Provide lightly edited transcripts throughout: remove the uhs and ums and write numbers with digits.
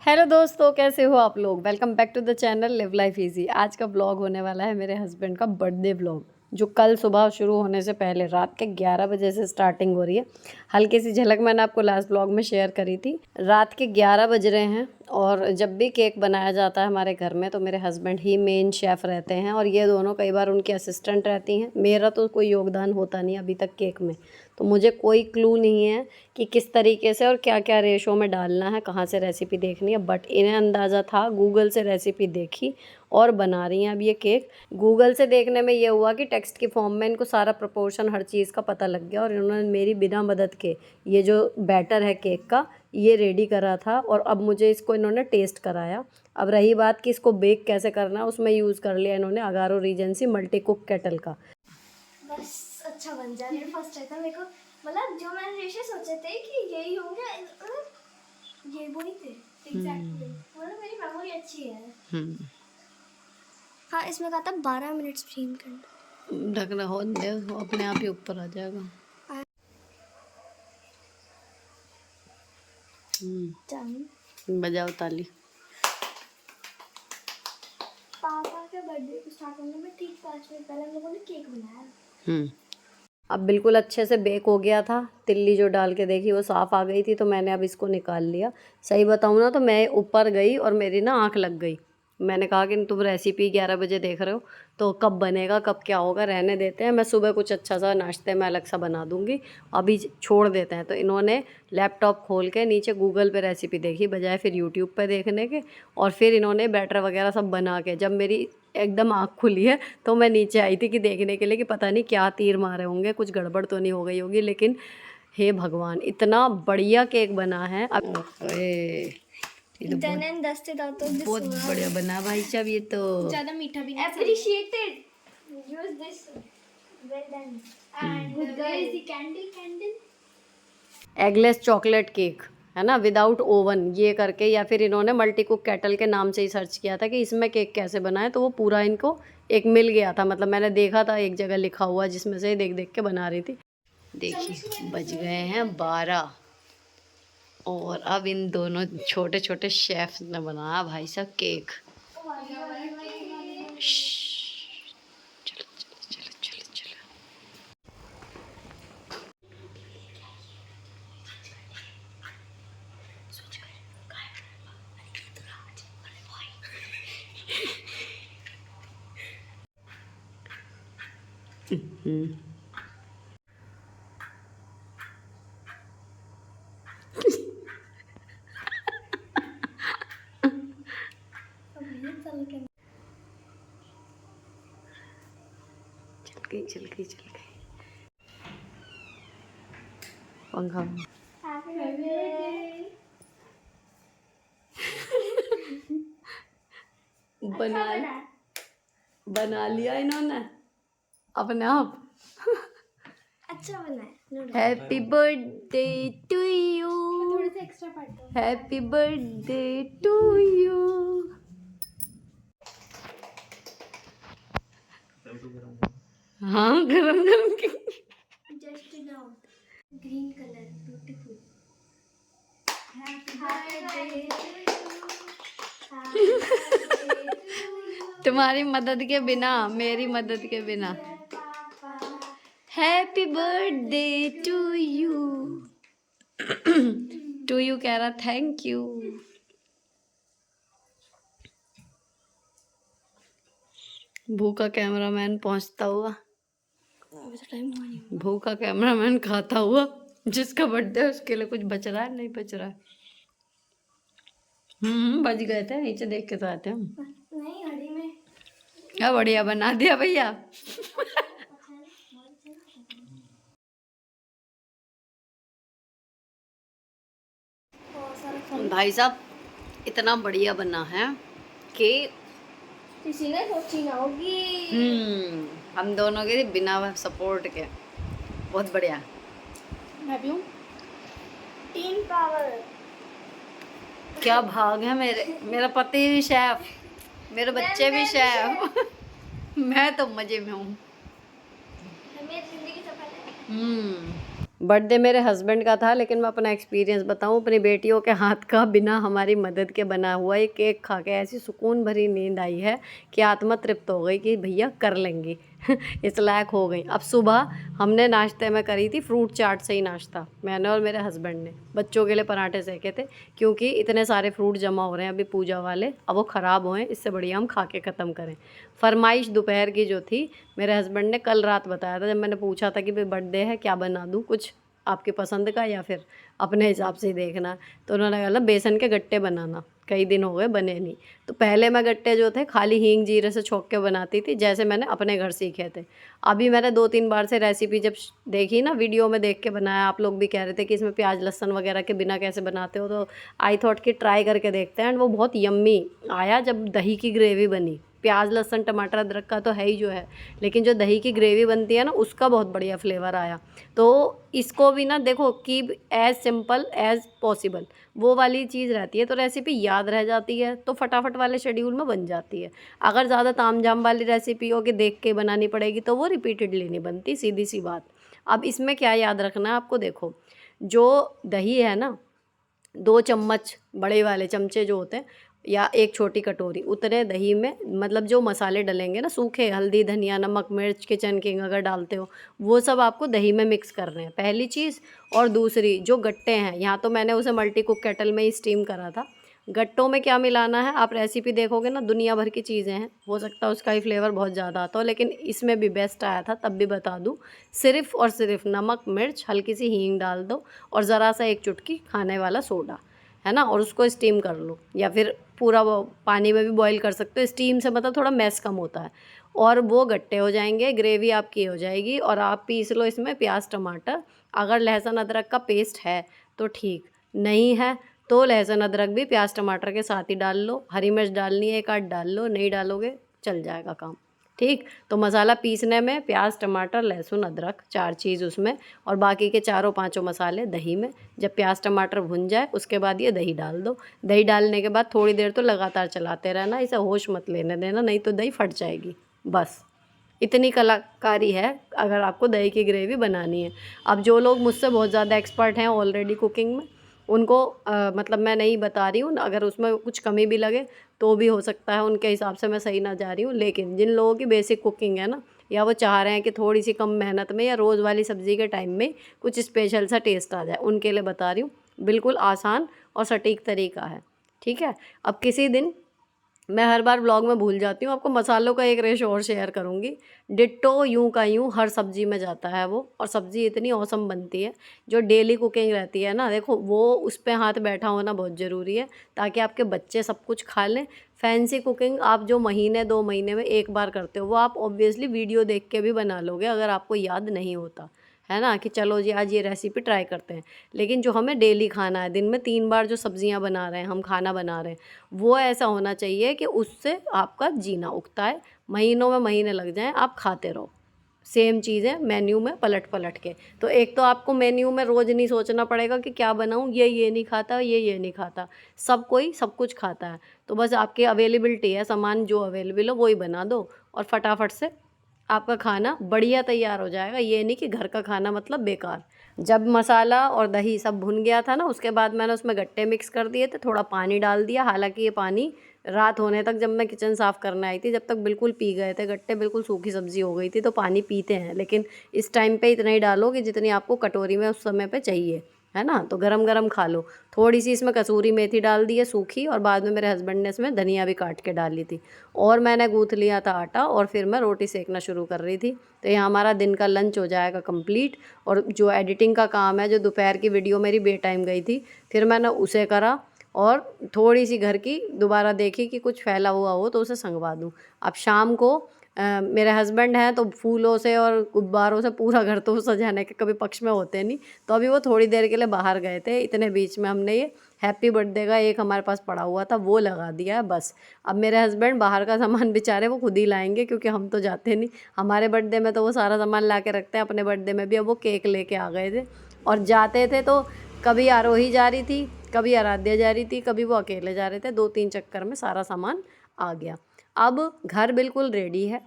Hello दोस्तों, कैसे हो आप लोग। Welcome back to the channel live life easy. आज का ब्लॉग होने वाला है मेरे हस्बैंड का बर्थडे ब्लॉग, जो कल सुबह शुरू होने से पहले रात के 11 बजे से स्टार्टिंग हो रही है। हल्की सी झलक मैंने आपको लास्ट ब्लॉग में शेयर करी थी। रात के 11 बज रहे हैं और जब भी केक बनाया जाता है हमारे घर में तो मेरे हस्बैंड ही मेन शेफ़ रहते हैं और ये दोनों कई बार उनकी असिस्टेंट रहती हैं। मेरा तो कोई योगदान होता नहीं अभी तक केक में, तो मुझे कोई क्लू नहीं है कि किस तरीके से और क्या क्या रेशो में डालना है, कहाँ से रेसिपी देखनी है। बट इन्हें अंदाज़ा था, गूगल से रेसिपी देखी और बना रही हैं अब ये केक। गूगल से देखने में ये हुआ कि टेक्स्ट की फॉर्म में इनको सारा प्रोपोर्शन हर चीज़ का पता लग गया और इन्होंने मेरी बिना मदद के ये जो बैटर है केक का ये रेडी करा था और अब मुझे इसको इन्होंने टेस्ट कराया। अब रही बात कि इसको बेक कैसे करना है, उसमें यूज़ कर लिया इन्होंने Agaro Regency multi cook kettle का। बस अच्छा बन जाए। मेरा फर्स्ट ट्राई था, मेरे को मतलब जो मैंने रेशे सोचे थे कि यही होंगे, ये वही थे एग्जैक्टली। मतलब मेरी मेमोरी अच्छी है। हाँ, इसमें कहा था 12 मिनट स्ट्रीम करना। ढकना हो दे, वो अपने आप ही ऊपर आ जाएगा। बजाओ ताली। पापा के बर्थडे को स्टार्ट होने में ठीक 5 मिनट पहले हम लोगों ने केक बनाया। अब बिल्कुल अच्छे से बेक हो गया था। तिल्ली जो डाल के देखी वो साफ़ आ गई थी, तो मैंने अब इसको निकाल लिया। सही बताऊँ ना तो मैं ऊपर गई और मेरी ना आँख लग गई। मैंने कहा कि तुम रेसिपी 11 बजे देख रहे हो तो कब बनेगा, कब क्या होगा, रहने देते हैं। मैं सुबह कुछ अच्छा सा नाश्ते में अलग सा बना दूँगी, अभी छोड़ देते हैं। तो इन्होंने लैपटॉप खोल के नीचे गूगल पे रेसिपी देखी बजाय फिर यूट्यूब पे देखने के, और फिर इन्होंने बैटर वगैरह सब बना के, जब मेरी एकदम आँख खुली है तो मैं नीचे आई थी कि देखने के लिए कि पता नहीं क्या तीर मारे होंगे, कुछ गड़बड़ तो नहीं हो गई होगी। लेकिन हे भगवान, इतना बढ़िया केक बना है। अब done and dusted out of this. बहुत बढ़िया बना भाई साहब, ये तो ज़्यादा मीठा भी नहीं। Appreciated. Use this. Well done. And where is the candle? Eggless chocolate cake है ना, विदाउट ओवन ये करके, या फिर इन्होंने मल्टी कुक केटल के नाम से ही सर्च किया था कि इसमें केक कैसे बनाए, तो वो पूरा इनको एक मिल गया था। मतलब मैंने देखा था एक जगह लिखा हुआ जिसमें से देख देख के बना रही थी। देखिए बज गए हैं 12 और अब इन दोनों छोटे छोटे शेफ्स ने बनाया भाई साहब केक। चलो चलो चलो चलो चलो। चल गई पंखा बना लिया इन्होंने अपने आप। अच्छा बना है। हैप्पी बर्थडे टू यू, थोड़ा सा extra part. Happy birthday to you. हाँ गरम गरम की just now green colour beautiful. Happy तुम्हारी मदद के बिना, मेरी मदद के बिना। Happy birthday to you. To you कह रहा, थैंक यू। भूखा कैमरामैन पहुंचता हुआ, भूखा कैमरामैन खाता हुआ। जिसका बर्थडे है उसके लिए कुछ बच रहा है, नहीं बच रहा है। बच गए थे, नीचे देख के तो आते हम। नहीं, हरी में क्या बढ़िया बना दिया भैया। भाई साहब इतना बढ़िया बना है कि किसी ने सोची ना होगी। हम दोनों के बिना सपोर्ट के बहुत बढ़िया। मैं भी हूँ। Team power. क्या भाग है मेरे, मेरा पति भी शेफ, मेरे बच्चे भी शेफ। मैं तो मजे में हूँ। बर्थडे मेरे हस्बैंड का था, लेकिन मैं अपना एक्सपीरियंस बताऊं, अपनी बेटियों के हाथ का बिना हमारी मदद के बना हुआ ये केक खा के ऐसी सुकून भरी नींद आई है कि आत्मा तृप्त हो गई कि भैया कर लेंगी इस लायक हो गई। अब सुबह हमने नाश्ते में करी थी फ्रूट चाट से ही नाश्ता, मैंने और मेरे हस्बैंड ने। बच्चों के लिए पराठे सेके थे, क्योंकि इतने सारे फ्रूट जमा हो रहे हैं अभी पूजा वाले, अब वो ख़राब हुए, इससे बढ़िया हम खा के ख़त्म करें। फरमाइश दोपहर की जो थी, मेरे हस्बैंड ने कल रात बताया था जब मैंने पूछा था कि भाई बर्थडे है क्या बना दूँ, कुछ आपकी पसंद का या फिर अपने हिसाब से ही देखना। तो उन्होंने कहा बेसन के गट्टे बनाना, कई दिन हो गए बने नहीं। तो पहले मैं गट्टे जो थे खाली हींग जीरे से छोंक के बनाती थी, जैसे मैंने अपने घर सीखे थे। अभी मैंने 2-3 बार से रेसिपी जब देखी ना, वीडियो में देख के बनाया, आप लोग भी कह रहे थे कि इसमें प्याज लहसुन वगैरह के बिना कैसे बनाते हो, तो आई थॉट कि ट्राई करके देखते हैं। एंड वो बहुत यम्मी आया जब दही की ग्रेवी बनी। प्याज लहसुन टमाटर अदरक का तो है ही जो है, लेकिन जो दही की ग्रेवी बनती है ना, उसका बहुत बढ़िया फ्लेवर आया। तो इसको भी ना देखो कि एज सिंपल एज पॉसिबल वो वाली चीज़ रहती है, तो रेसिपी याद रह जाती है, तो फटाफट वाले शेड्यूल में बन जाती है। अगर ज़्यादा तामझाम वाली रेसिपी हो कि देख के बनानी पड़ेगी, तो वो रिपीटेडली नहीं बनती, सीधी सी बात। अब इसमें क्या याद रखना है आपको, देखो जो दही है ना, 2 चम्मच बड़े वाले चमचे जो होते हैं, या एक छोटी कटोरी, उतने दही में मतलब जो मसाले डलेंगे ना, सूखे हल्दी धनिया नमक मिर्च किचन किंग अगर डालते हो, वो सब आपको दही में मिक्स करने हैं, पहली चीज़। और दूसरी जो गट्टे हैं, यहाँ तो मैंने उसे मल्टी कुक केटल में ही स्टीम करा था। गट्टों में क्या मिलाना है, आप रेसिपी देखोगे ना, दुनिया भर की चीज़ें हैं, हो सकता है उसका ही फ्लेवर बहुत ज़्यादा आता हो, लेकिन इसमें भी बेस्ट आया था, तब भी बता दूँ। सिर्फ़ और सिर्फ नमक मिर्च हल्की सी हींग डाल दो और ज़रा सा एक चुटकी खाने वाला सोडा, है ना, और उसको स्टीम कर लो, या फिर पूरा वो पानी में भी बॉईल कर सकते हो। स्टीम से मतलब थोड़ा मैस कम होता है, और वो गट्टे हो जाएंगे, ग्रेवी आपकी हो जाएगी। और आप पीस लो इसमें प्याज टमाटर, अगर लहसुन अदरक का पेस्ट है तो ठीक, नहीं है तो लहसुन अदरक भी प्याज टमाटर के साथ ही डाल लो। हरी मिर्च डालनी है 1-8 डाल लो, नहीं डालोगे चल जाएगा काम, ठीक। तो मसाला पीसने में प्याज टमाटर लहसुन अदरक 4 चीज़ उसमें, और बाकी के 4-5 मसाले दही में। जब प्याज टमाटर भुन जाए उसके बाद ये दही डाल दो। दही डालने के बाद थोड़ी देर तो लगातार चलाते रहना, इसे होश मत लेने देना, नहीं तो दही फट जाएगी। बस इतनी कलाकारी है अगर आपको दही की ग्रेवी बनानी है। अब जो लोग मुझसे बहुत ज़्यादा एक्सपर्ट हैं ऑलरेडी कुकिंग में, उनको मतलब मैं नहीं बता रही हूँ, अगर उसमें कुछ कमी भी लगे तो भी हो सकता है उनके हिसाब से मैं सही ना जा रही हूँ। लेकिन जिन लोगों की बेसिक कुकिंग है ना, या वो चाह रहे हैं कि थोड़ी सी कम मेहनत में या रोज़ वाली सब्ज़ी के टाइम में कुछ स्पेशल सा टेस्ट आ जाए, उनके लिए बता रही हूँ। बिल्कुल आसान और सटीक तरीका है, ठीक है। अब किसी दिन मैं हर बार व्लॉग में भूल जाती हूँ, आपको मसालों का एक रेशो और शेयर करूँगी। डिट्टो यूं का यूं हर सब्ज़ी में जाता है वो, और सब्ज़ी इतनी औसम बनती है। जो डेली कुकिंग रहती है ना, देखो वो उस पे हाथ बैठा होना बहुत ज़रूरी है, ताकि आपके बच्चे सब कुछ खा लें। फैंसी कुकिंग आप जो महीने 2 महीने में एक बार करते हो, वो आप ऑब्वियसली वीडियो देख के भी बना लोगे अगर आपको याद नहीं होता, है ना, कि चलो जी आज ये रेसिपी ट्राई करते हैं। लेकिन जो हमें डेली खाना है, दिन में 3 बार जो सब्जियां बना रहे हैं हम, खाना बना रहे हैं, वो ऐसा होना चाहिए कि उससे आपका जीना उगता है, महीनों में महीने लग जाएं, आप खाते रहो सेम चीज़ें मेन्यू में पलट पलट के। तो एक तो आपको मेन्यू में रोज़ नहीं सोचना पड़ेगा कि क्या बनाऊँ, ये नहीं खाता, ये नहीं खाता, सब कोई सब कुछ खाता है। तो बस आपकी अवेलेबिलिटी है, सामान जो अवेलेबल हो वही बना दो, और फटाफट से आपका खाना बढ़िया तैयार हो जाएगा। ये नहीं कि घर का खाना मतलब बेकार। जब मसाला और दही सब भुन गया था ना, उसके बाद मैंने उसमें गट्टे मिक्स कर दिए थे, थोड़ा पानी डाल दिया। हालांकि ये पानी रात होने तक, जब मैं किचन साफ़ करने आई थी, जब तक बिल्कुल पी गए थे गट्टे, बिल्कुल सूखी सब्ज़ी हो गई थी, तो पानी पीते हैं। लेकिन इस टाइम पे इतना ही डालो कि जितनी आपको कटोरी में उस समय पे चाहिए, है ना। तो गरम गरम खा लो। थोड़ी सी इसमें कसूरी मेथी डाल दी है सूखी, और बाद में मेरे हस्बैंड ने इसमें धनिया भी काट के डाली थी। और मैंने गूँथ लिया था आटा, और फिर मैं रोटी सेकना शुरू कर रही थी। तो यहाँ हमारा दिन का लंच हो जाएगा कंप्लीट। और जो एडिटिंग का काम है, जो दोपहर की वीडियो मेरी बे टाइम गई थी, फिर मैंने उसे करा, और थोड़ी सी घर की दोबारा देखी कि कुछ फैला हुआ हो तो उसे संगवा दूँ। अब शाम को मेरे हस्बैंड हैं तो फूलों से और गुब्बारों से पूरा घर तो सजाने के कभी पक्ष में होते नहीं, तो अभी वो थोड़ी देर के लिए बाहर गए थे। इतने बीच में हमने ये हैप्पी बर्थडे का एक हमारे पास पड़ा हुआ था, वो लगा दिया है बस। अब मेरे हस्बैंड बाहर का सामान बेचारे वो खुद ही लाएंगे, क्योंकि हम तो जाते नहीं। हमारे बर्थडे में तो वो सारा सामान ला के रखते हैं, अपने बर्थडे में भी अब वो केक लेके आ गए थे। और जाते थे तो कभी आरोही जा रही थी, कभी आराध्या जा रही थी, कभी वो अकेले जा रहे थे। 2-3 चक्कर में सारा सामान आ गया। अब घर बिल्कुल रेडी है,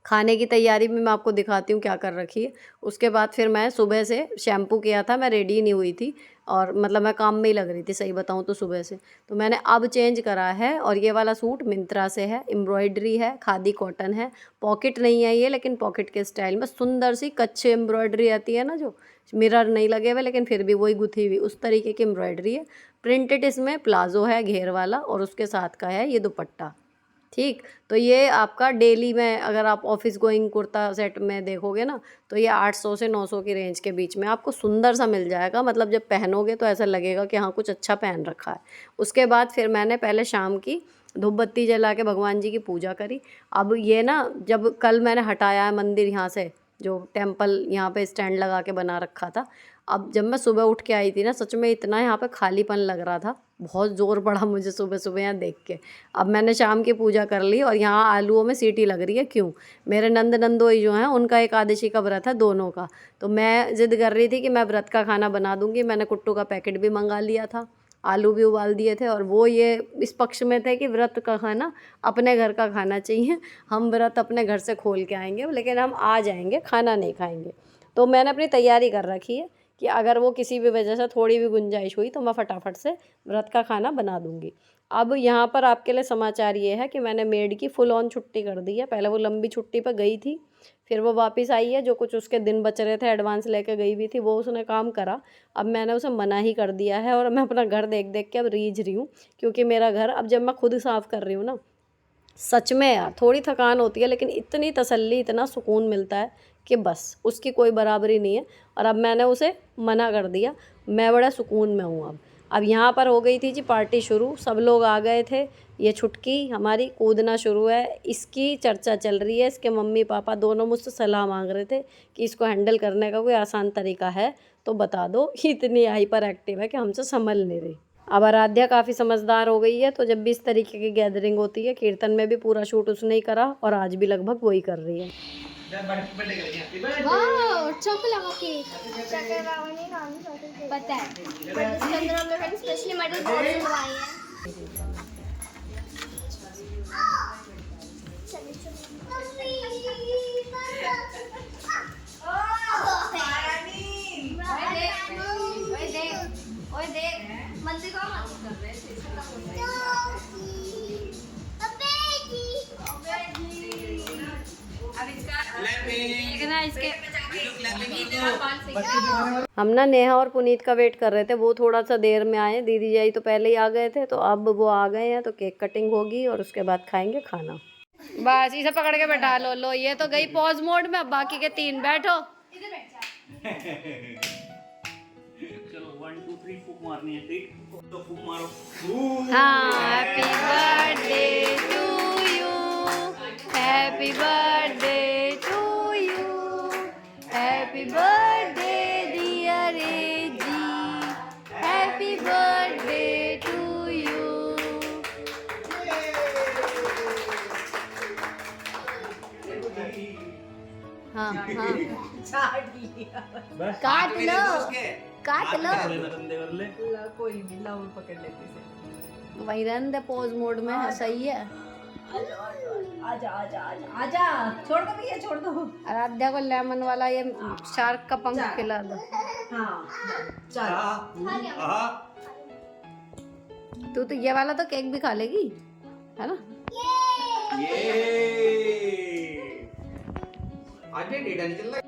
खाने की तैयारी में मैं आपको दिखाती हूँ क्या कर रखी है। उसके बाद फिर मैं सुबह से शैम्पू किया था, मैं रेडी नहीं हुई थी और मतलब मैं काम में ही लग रही थी सही बताऊँ तो सुबह से। तो मैंने अब चेंज करा है और ये वाला सूट मिंत्रा से है, एम्ब्रॉयडरी है, खादी कॉटन है, पॉकेट नहीं है ये, लेकिन पॉकेट के स्टाइल में सुंदर सी कच्चे एम्ब्रॉयडरी आती है ना, जो मिरर नहीं लगे हुए लेकिन फिर भी वही गुथी हुई, उस तरीके की एम्ब्रॉयडरी है। प्रिंटेड इसमें प्लाजो है घेर वाला और उसके साथ का है ये दुपट्टा। ठीक, तो ये आपका डेली में अगर आप ऑफिस गोइंग कुर्ता सेट में देखोगे ना, तो ये 800 से 900 की रेंज के बीच में आपको सुंदर सा मिल जाएगा। मतलब जब पहनोगे तो ऐसा लगेगा कि हाँ कुछ अच्छा पहन रखा है। उसके बाद फिर मैंने पहले शाम की धूप बत्ती जला के भगवान जी की पूजा करी। अब ये ना, जब कल मैंने हटाया है मंदिर यहाँ से, जो टेम्पल यहाँ पे स्टैंड लगा के बना रखा था, अब जब मैं सुबह उठ के आई थी ना, सच में इतना यहाँ पे खालीपन लग रहा था, बहुत ज़ोर पड़ा मुझे सुबह सुबह यहाँ देख के। अब मैंने शाम की पूजा कर ली और यहाँ आलूओं में सीटी लग रही है। क्यों? मेरे नंद नंदोई जो हैं उनका एकादशी का व्रत है, दोनों का। तो मैं ज़िद कर रही थी कि मैं व्रत का खाना बना दूँगी। मैंने कुट्टू का पैकेट भी मंगा लिया था, आलू भी उबाल दिए थे और वो ये इस पक्ष में थे कि व्रत का खाना अपने घर का खाना चाहिए। हम व्रत अपने घर से खोल के आएंगे लेकिन हम आ जाएंगे, खाना नहीं खाएंगे। तो मैंने अपनी तैयारी कर रखी है कि अगर वो किसी भी वजह से थोड़ी भी गुंजाइश हुई तो मैं फटाफट से व्रत का खाना बना दूंगी। अब यहाँ पर आपके लिए समाचार ये है कि मैंने मेड की फुल ऑन छुट्टी कर दी है। पहले वो लंबी छुट्टी पर गई थी, फिर वो वापस आई है, जो कुछ उसके दिन बच रहे थे एडवांस लेके गई भी थी वो उसने काम करा। अब मैंने उसे मना ही कर दिया है और मैं अपना घर देख देख के अब रीझ रही हूँ, क्योंकि मेरा घर अब जब मैं खुद साफ़ कर रही हूँ ना, सच में यार थोड़ी थकान होती है लेकिन इतनी तसल्ली, इतना सुकून मिलता है कि बस उसकी कोई बराबरी नहीं है। और अब मैंने उसे मना कर दिया, मैं बड़ा सुकून में हूँ अब यहाँ पर हो गई थी जी पार्टी शुरू, सब लोग आ गए थे। ये छुटकी हमारी कूदना शुरू है, इसकी चर्चा चल रही है। इसके मम्मी पापा दोनों मुझसे सलाह मांग रहे थे कि इसको हैंडल करने का कोई आसान तरीका है तो बता दो। इतनी हाइपर एक्टिव है कि हमसे संभल नहीं रही। अब आराध्या काफ़ी समझदार हो गई है, तो जब भी इस तरीके की गैदरिंग होती है, कीर्तन में भी पूरा शूट उसने ही करा और आज भी लगभग वही कर रही है। वाह, चॉकलेट केक चकरावनी नाम से पता है, बट इसके अंदर हमने मैंने स्पेशली मेटल बॉल्स बनवाई हैं। ओए देख मंदिर को हम ना नेहा और पुनीत का वेट कर रहे थे, वो थोड़ा सा देर में आए, दीदी जाई तो पहले ही आ गए थे, तो अब वो आ गए हैं तो केक कटिंग होगी और उसके बाद खाएंगे खाना। बस इसे पकड़ के बैठा लो। लो ये तो गई पॉज मोड में, अब बाकी के 3 बैठो। चलो 1 2 3 फूक मारनी है, ठीक तो फूक मारो। Happy birthday to you, happy birthday to you, happy birthday dear एजी, हैप्पी बर्थडे टू यू। हाँ हाँ काट लो, काट लो। कोई नहीं, लाऊं पकड़ लेते से। वही रहने दे पॉज मोड में है, सही है। आजा आजा आजा आजा, छोड़ दो भैया, छोड़ दो। आराध्या को लेमन वाला ये शार्क का पंख खिला दो। हाँ चल, तू तो ये वाला तो केक भी खा लेगी, है ना? आज डेटा नहीं चल रहा।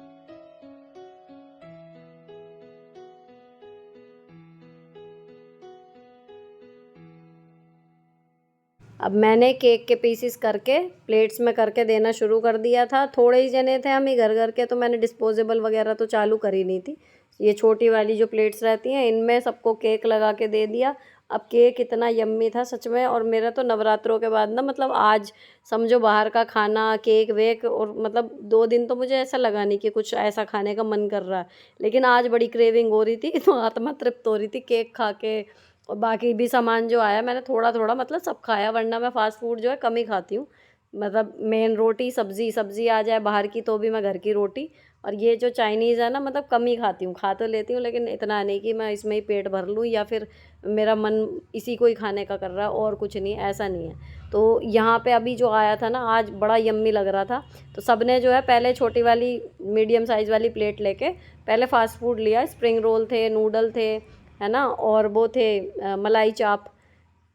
अब मैंने केक के पीसेस करके प्लेट्स में करके देना शुरू कर दिया था। थोड़े ही जने थे हम ही घर के, तो मैंने डिस्पोजेबल वगैरह तो चालू करी नहीं थी। ये छोटी वाली जो प्लेट्स रहती हैं इनमें सबको केक लगा के दे दिया। अब केक इतना यम्मी था सच में, और मेरा तो नवरात्रों के बाद ना, मतलब आज समझो बाहर का खाना, केक वेक, और मतलब 2 दिन तो मुझे ऐसा लगा नहीं कि कुछ ऐसा खाने का मन कर रहा है, लेकिन आज बड़ी क्रेविंग हो रही थी तो आत्मा तृप्त हो रही थी केक खा के। और बाकी भी सामान जो आया मैंने थोड़ा थोड़ा मतलब सब खाया, वरना मैं फ़ास्ट फूड जो है कम ही खाती हूँ। मतलब मेन रोटी सब्ज़ी आ जाए बाहर की तो भी मैं घर की रोटी, और ये जो चाइनीज़ है ना, मतलब कम ही खाती हूँ, खा तो लेती हूँ लेकिन इतना नहीं कि मैं इसमें ही पेट भर लूँ या फिर मेरा मन इसी को ही खाने का कर रहा है और कुछ नहीं, ऐसा नहीं है। तो यहाँ पे अभी जो आया था ना आज, बड़ा यम्मी लग रहा था। तो सबने जो है पहले छोटी वाली मीडियम साइज़ वाली प्लेट लेके पहले फ़ास्ट फूड लिया। स्प्रिंग रोल थे, नूडल थे, है ना, और वो थे मलाई चाप,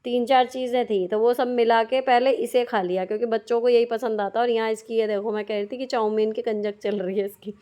3-4 चीज़ें थी। तो वो सब मिला के पहले इसे खा लिया क्योंकि बच्चों को यही पसंद आता है। और यहाँ इसकी ये देखो, मैं कह रही थी कि चाउमीन की कंजक चल रही है इसकी।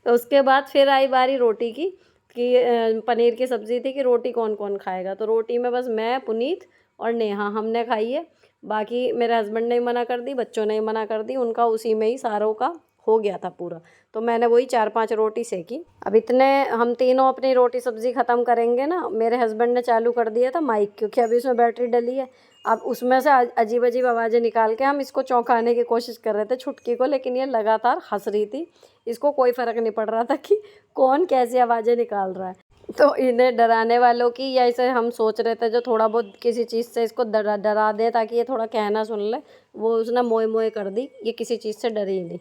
तो उसके बाद फिर आई बारी रोटी की कि पनीर की सब्ज़ी थी कि रोटी कौन कौन खाएगा। तो रोटी में बस मैं, पुनीत और नेहा हमने खाई है। बाकी मेरे हस्बैंड ने मना कर दी, बच्चों ने मना कर दी, उनका उसी में ही सारों का हो गया था पूरा। तो मैंने वही 4-5 रोटी सेकी। अब इतने हम तीनों अपनी रोटी सब्ज़ी ख़त्म करेंगे ना, मेरे हस्बैंड ने चालू कर दिया था माइक, क्योंकि अभी उसमें बैटरी डली है। अब उसमें से अजीब अजीब आवाज़ें निकाल के हम इसको चौंकाने की कोशिश कर रहे थे, छुटकी को, लेकिन ये लगातार हंस रही थी। इसको कोई फ़र्क नहीं पड़ रहा था कि कौन कैसी आवाज़ें निकाल रहा है। तो इन्हें डराने वालों की, या इसे हम सोच रहे थे जो थोड़ा बहुत किसी चीज़ से इसको डरा दें ताकि ये थोड़ा कहना सुन ले, वो उसने मोए मोए कर दी, ये किसी चीज़ से डरी ही नहीं।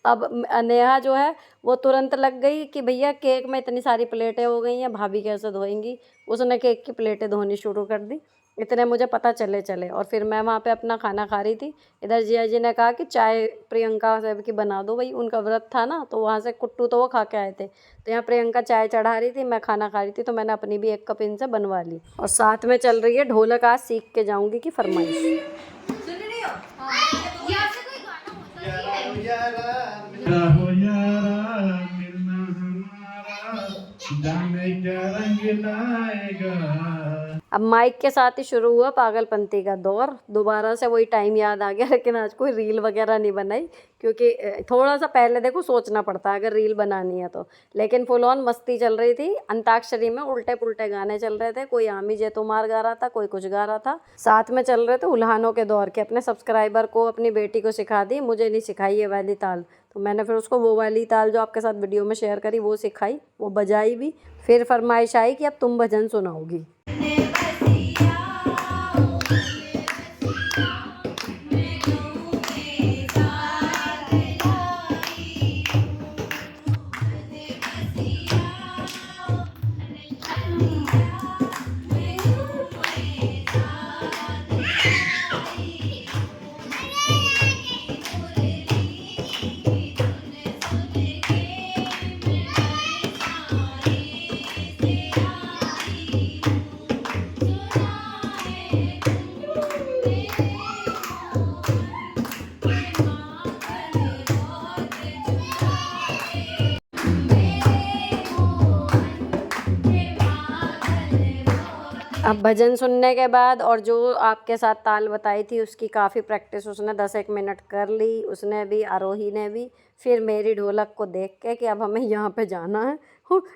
अब नेहा जो है वो तुरंत लग गई कि भैया केक में इतनी सारी प्लेटें हो गई हैं, भाभी कैसे धोएंगी। उसने केक की प्लेटें धोनी शुरू कर दी, इतने मुझे पता चले। और फिर मैं वहाँ पे अपना खाना खा रही थी। इधर जिया जी ने कहा कि चाय प्रियंका साहब की बना दो, भाई उनका व्रत था ना, तो वहाँ से कुट्टू तो वो खा के आए थे। तो यहाँ प्रियंका चाय चढ़ा रही थी, मैं खाना खा रही थी, तो मैंने अपनी भी 1 कप इनसे बनवा ली। और साथ में चल रही है ढोलक आज सीख के जाऊँगी की फरमाइश। सुन रही हो? यहाँ से कोई गाना होता है? यारा मिलना हमारा, जाने क्या रंग लाएगा। अब माइक के साथ ही शुरू हुआ पागलपंती का दौर। दोबारा से वही टाइम याद आ गया, लेकिन आज कोई रील वगैरह नहीं बनाई क्योंकि थोड़ा सा पहले देखो सोचना पड़ता है अगर रील बनानी है तो। लेकिन फुल ऑन मस्ती चल रही थी। अंताक्षरी में उल्टे पुल्टे गाने चल रहे थे, कोई आमी जे तुम्हार गा रहा था, कोई कुछ गा रहा था। साथ में चल रहे थे उल्हानों के दौर के। अपने सब्सक्राइबर को, अपनी बेटी को सिखा दी, मुझे नहीं सिखाई ये वाली ताल। तो मैंने फिर उसको वो वाली ताल जो आपके साथ वीडियो में शेयर करी वो सिखाई, वो बजाई भी। फिर फरमाइश आई कि अब तुम भजन सुनाओगी। अब भजन सुनने के बाद और जो आपके साथ ताल बताई थी उसकी काफ़ी प्रैक्टिस उसने 10-1 मिनट कर ली, उसने भी, आरोही ने भी। फिर मेरी ढोलक को देख के कि अब हमें यहाँ पे जाना है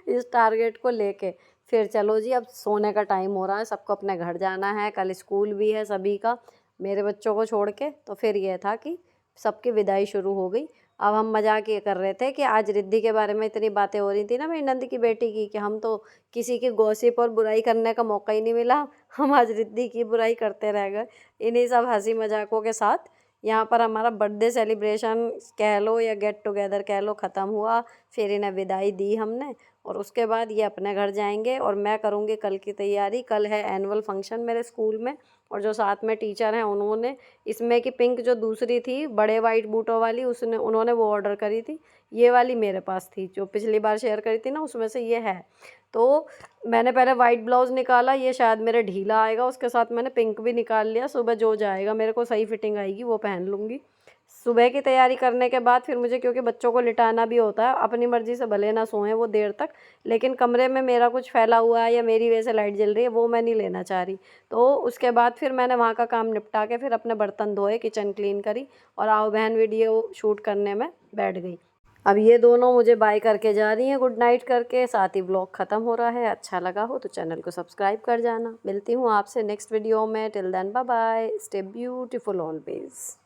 इस टारगेट को लेके। फिर चलो जी, अब सोने का टाइम हो रहा है, सबको अपने घर जाना है, कल स्कूल भी है सभी का, मेरे बच्चों को छोड़ के। तो फिर ये था कि सबकी विदाई शुरू हो गई। अब हम मजाक ये कर रहे थे कि आज रिद्धि के बारे में इतनी बातें हो रही थी ना मेरी नंद की बेटी की, कि हम तो किसी की गॉसिप और बुराई करने का मौका ही नहीं मिला, हम आज रिद्धि की बुराई करते रह गए। इन्हीं सब हंसी मजाकों के साथ यहाँ पर हमारा बर्थडे सेलिब्रेशन कह लो या गेट टुगेदर कह लो ख़त्म हुआ। फिर इन्हें विदाई दी हमने और उसके बाद ये अपने घर जाएंगे और मैं करूँगी कल की तैयारी। कल है एनुअल फंक्शन मेरे स्कूल में और जो साथ में टीचर हैं उन्होंने इसमें की पिंक जो दूसरी थी बड़े वाइट बूटों वाली उन्होंने वो ऑर्डर करी थी, ये वाली मेरे पास थी जो पिछली बार शेयर करी थी ना, उसमें से ये है। तो मैंने पहले वाइट ब्लाउज़ निकाला, ये शायद मेरे ढीला आएगा, उसके साथ मैंने पिंक भी निकाल लिया। सुबह जो जाएगा मेरे को सही फिटिंग आएगी वो पहन लूँगी। सुबह की तैयारी करने के बाद फिर मुझे, क्योंकि बच्चों को लिटाना भी होता है, अपनी मर्ज़ी से भले ना सोएं वो देर तक, लेकिन कमरे में मेरा कुछ फैला हुआ है या मेरी वजह से लाइट जल रही है वो मैं नहीं लेना चाह रही। तो उसके बाद फिर मैंने वहाँ का काम निपटा के फिर अपने बर्तन धोए, किचन क्लीन करी और आओ बहन वीडियो शूट करने में बैठ गई। अब ये दोनों मुझे बाय करके जा रही हैं गुड नाइट करके, साथ ही ब्लॉग ख़त्म हो रहा है। अच्छा लगा हो तो चैनल को सब्सक्राइब कर जाना। मिलती हूँ आपसे नेक्स्ट वीडियो में। Till then bye bye, stay beautiful always.